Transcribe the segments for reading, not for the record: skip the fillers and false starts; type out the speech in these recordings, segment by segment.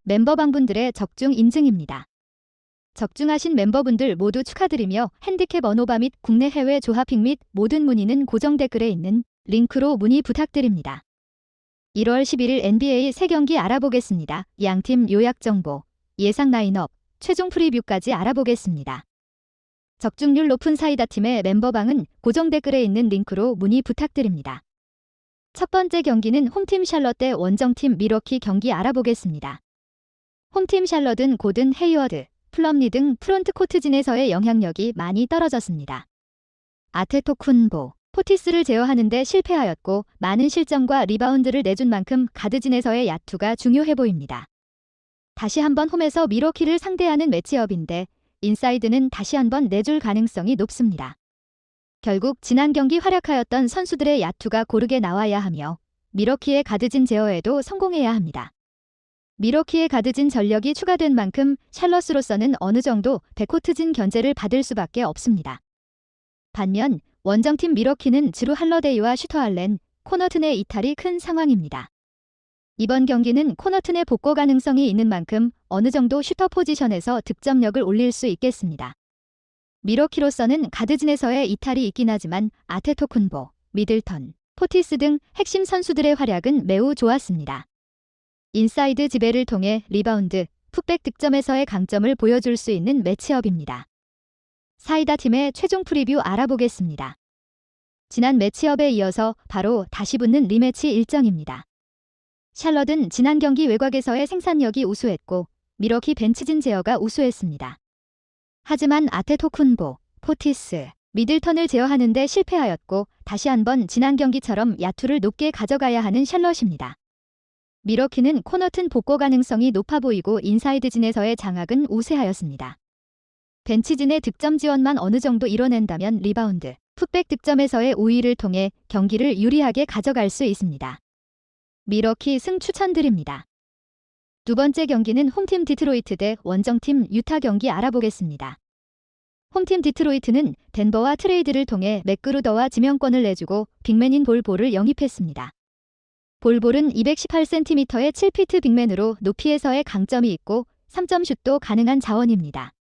멤버방분들의 적중 인증입니다. 적중하신 멤버분들 모두 축하드리며 핸디캡 언어바 및 국내 해외 조합픽 및 모든 문의는 고정 댓글에 있는 링크로 문의 부탁드립니다. 1월 11일 NBA 3경기 알아보겠습니다. 양팀 요약정보, 예상 라인업, 최종 프리뷰까지 알아보겠습니다. 적중률 높은 사이다팀의 멤버방은 고정 댓글에 있는 링크로 문의 부탁드립니다. 첫 번째 경기는 홈팀 샬럿 대 원정팀 밀워키 경기 알아보겠습니다. 홈팀 샬럿은 고든 헤이워드, 플럼리 등 프론트코트진에서의 영향력이 많이 떨어졌습니다. 아테토쿤보, 포티스를 제어하는 데 실패하였고 많은 실점과 리바운드를 내준 만큼 가드진에서의 야투가 중요해 보입니다. 다시 한번 홈에서 밀워키를 상대하는 매치업인데 인사이드는 다시 한번 내줄 가능성이 높습니다. 결국 지난 경기 활약하였던 선수들의 야투가 고르게 나와야 하며 밀워키의 가드진 제어에도 성공해야 합니다. 밀워키의 가드진 전력이 추가된 만큼 샬럿으로서는 어느 정도 백코트진 견제를 받을 수밖에 없습니다. 반면 원정팀 밀워키는 지루 할러데이와 슈터 알렌, 코너튼의 이탈이 큰 상황입니다. 이번 경기는 코너튼의 복구 가능성이 있는 만큼 어느 정도 슈터 포지션에서 득점력을 올릴 수 있겠습니다. 밀워키로서는 가드진에서의 이탈이 있긴 하지만 아테토쿤보, 미들턴, 포티스 등 핵심 선수들의 활약은 매우 좋았습니다. 인사이드 지배를 통해 리바운드, 풋백 득점에서의 강점을 보여줄 수 있는 매치업입니다. 사이다 팀의 최종 프리뷰 알아보겠습니다. 지난 매치업에 이어서 바로 다시 붙는 리매치 일정입니다. 샬럿은 지난 경기 외곽에서의 생산력이 우수했고 밀워키 벤치진 제어가 우수했습니다. 하지만 아테토쿤보, 포티스, 미들턴을 제어하는 데 실패하였고 다시 한번 지난 경기처럼 야투를 높게 가져가야 하는 샬럿입니다. 밀워키는 코너튼 복구 가능성이 높아 보이고 인사이드진에서의 장악은 우세하였습니다. 벤치진의 득점 지원만 어느 정도 이뤄낸다면 리바운드, 풋백 득점에서의 우위를 통해 경기를 유리하게 가져갈 수 있습니다. 밀워키 승 추천드립니다. 두 번째 경기는 홈팀 디트로이트 대 원정팀 유타 경기 알아보겠습니다. 홈팀 디트로이트는 덴버와 트레이드를 통해 맥그루더와 지명권을 내주고 빅맨인 볼볼을 영입했습니다. 볼볼은 218cm의 7피트 빅맨으로 높이에서의 강점이 있고 3점슛도 가능한 자원입니다.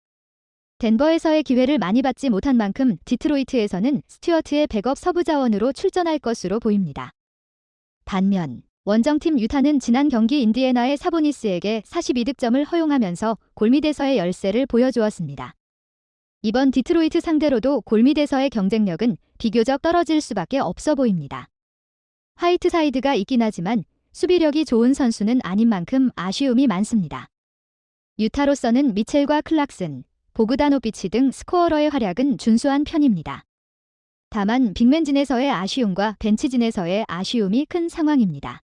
덴버에서의 기회를 많이 받지 못한 만큼 디트로이트에서는 스튜어트의 백업 서부 자원으로 출전할 것으로 보입니다. 반면 원정팀 유타는 지난 경기 인디애나의 사보니스에게 42득점을 허용하면서 골밑에서의 열세를 보여주었습니다. 이번 디트로이트 상대로도 골밑에서의 경쟁력은 비교적 떨어질 수밖에 없어 보입니다. 화이트사이드가 있긴 하지만 수비력이 좋은 선수는 아닌 만큼 아쉬움이 많습니다. 유타로서는 미첼과 클락슨, 보그다노비치 등 스코어러의 활약은 준수한 편입니다. 다만 빅맨진에서의 아쉬움과 벤치진에서의 아쉬움이 큰 상황입니다.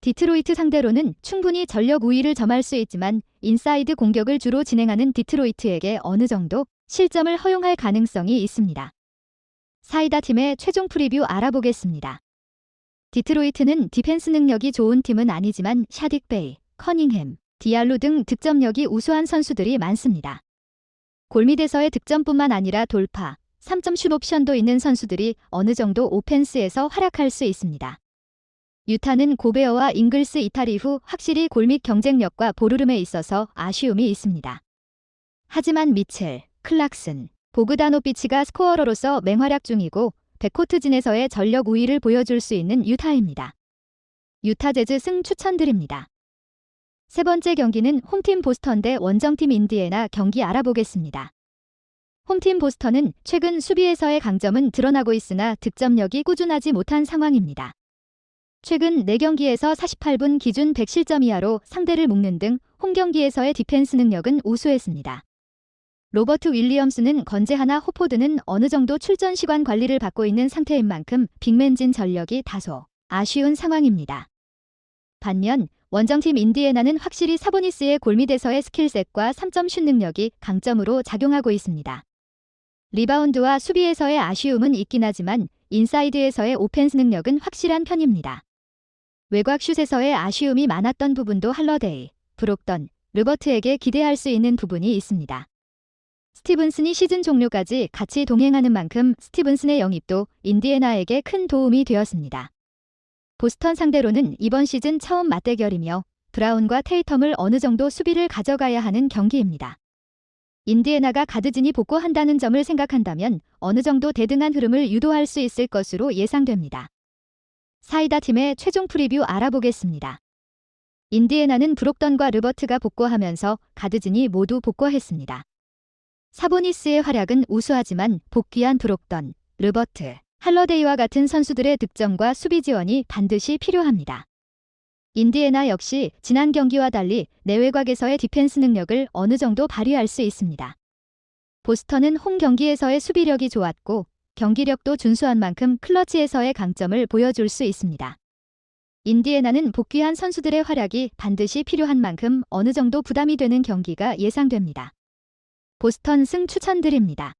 디트로이트 상대로는 충분히 전력 우위를 점할 수 있지만 인사이드 공격을 주로 진행하는 디트로이트에게 어느 정도 실점을 허용할 가능성이 있습니다. 사이다 팀의 최종 프리뷰 알아보겠습니다. 디트로이트는 디펜스 능력이 좋은 팀은 아니지만 샤딕 베이, 커닝햄, 디알로 등 득점력이 우수한 선수들이 많습니다. 골밑에서의 득점뿐만 아니라 돌파, 3점슛 옵션도 있는 선수들이 어느 정도 오펜스에서 활약할 수 있습니다. 유타는 고베어와 잉글스 이탈 이후 확실히 골밑 경쟁력과 보르름에 있어서 아쉬움이 있습니다. 하지만 미첼, 클락슨, 보그다노비치가 스코어러로서 맹활약 중이고 백코트진에서의 전력 우위를 보여줄 수 있는 유타입니다. 유타 재즈 승 추천드립니다. 세 번째 경기는 홈팀 보스턴 대 원정팀 인디애나 경기 알아보겠습니다. 홈팀 보스턴은 최근 수비에서의 강점은 드러나고 있으나 득점력이 꾸준하지 못한 상황입니다. 최근 4경기에서 48분 기준 100실점 이하로 상대를 묶는 등 홈경기에서의 디펜스 능력은 우수했습니다. 로버트 윌리엄스는 건재하나 호포드는 어느 정도 출전 시간 관리를 받고 있는 상태인 만큼 빅맨진 전력이 다소 아쉬운 상황입니다. 반면 원정팀 인디애나는 확실히 사보니스의 골밑에서의 스킬셋과 3점슛 능력이 강점으로 작용하고 있습니다. 리바운드와 수비에서의 아쉬움은 있긴 하지만 인사이드에서의 오펜스 능력은 확실한 편입니다. 외곽슛에서의 아쉬움이 많았던 부분도 할러데이, 브록던, 르버트에게 기대할 수 있는 부분이 있습니다. 스티븐슨이 시즌 종료까지 같이 동행하는 만큼 스티븐슨의 영입도 인디애나에게 큰 도움이 되었습니다. 보스턴 상대로는 이번 시즌 처음 맞대결이며 브라운과 테이텀을 어느 정도 수비를 가져가야 하는 경기입니다. 인디애나가 가드진이 복구한다는 점을 생각한다면 어느 정도 대등한 흐름을 유도할 수 있을 것으로 예상됩니다. 사이다 팀의 최종 프리뷰 알아보겠습니다. 인디애나는 브록던과 르버트가 복구하면서 가드진이 모두 복구했습니다. 사보니스의 활약은 우수하지만 복귀한 브록던, 르버트, 할러데이와 같은 선수들의 득점과 수비 지원이 반드시 필요합니다. 인디애나 역시 지난 경기와 달리 내외곽에서의 디펜스 능력을 어느 정도 발휘할 수 있습니다. 보스턴은 홈 경기에서의 수비력이 좋았고 경기력도 준수한 만큼 클러치에서의 강점을 보여줄 수 있습니다. 인디애나는 복귀한 선수들의 활약이 반드시 필요한 만큼 어느 정도 부담이 되는 경기가 예상됩니다. 보스턴 승 추천드립니다.